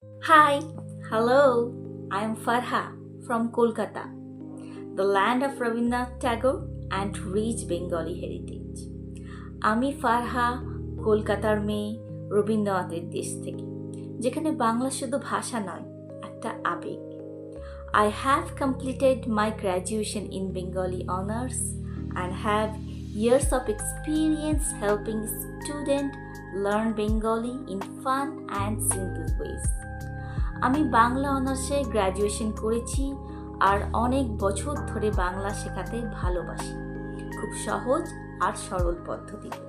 Hi, hello, I am Farha from Kolkata, the land of Rabindranath Tagore and rich Bengali heritage. আমি ফারহা কলকাতার মেয়ে রবীন্দ্রনাথের দেশ থেকে, যেখানে বাংলা শুধু ভাষা নয়, একটা আবেগ। I have completed my graduation in Bengali Honours and have years of experience helping students learn Bengali in fun and simple ways. আমি বাংলা অনার্সে গ্র্যাজুয়েশন করেছি আর অনেক বছর ধরে বাংলা শেখাতে ভালোবাসি, খুব সহজ আর সরল পদ্ধতিতে।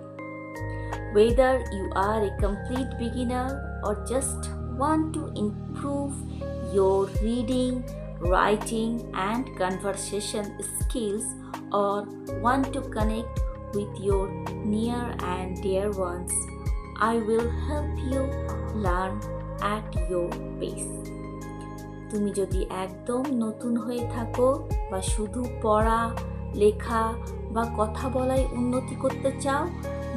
Whether you are a complete beginner or just want to improve your reading, writing and conversation skills or want to connect with your near and dear ones, I will help you learn at your pace. তুমি যদি একদম নতুন হয়ে থাকো বা শুধু পড়া, লেখা বা কথা বলায় উন্নতি করতে চাও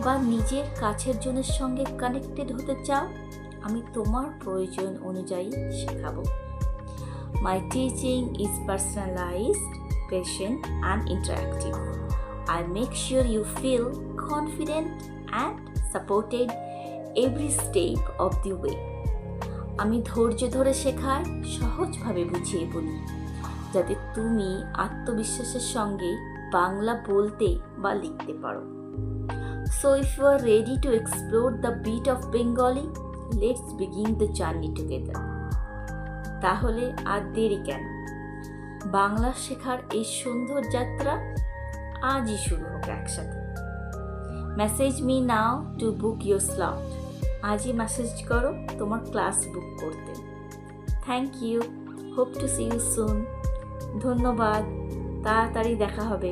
বা নিজের কাছের জনের সঙ্গে কানেক্টেড হতে চাও, আমি তোমার প্রয়োজন অনুযায়ী শেখাবো। My teaching is personalized, patient and interactive. I make sure you feel confident and supported every step of the way. আমি ধৈর্য ধরে শেখাই, সহজভাবে বুঝিয়ে বলি, যাতে তুমি আত্মবিশ্বাসের সঙ্গে বাংলা বলতে বা লিখতে পারো। So if you are ready to explore the beat of Bengali, let's begin the journey together. তাহলে আর দেরি কেন? বাংলা শেখার এই সুন্দর যাত্রা আজই শুরু হোক একসাথে। Message me now to book your slot. আজই মেসেজ করো তোমার ক্লাস বুক করতে। Thank you, hope to see you soon. ধন্যবাদ, তাড়াতাড়ি দেখা হবে।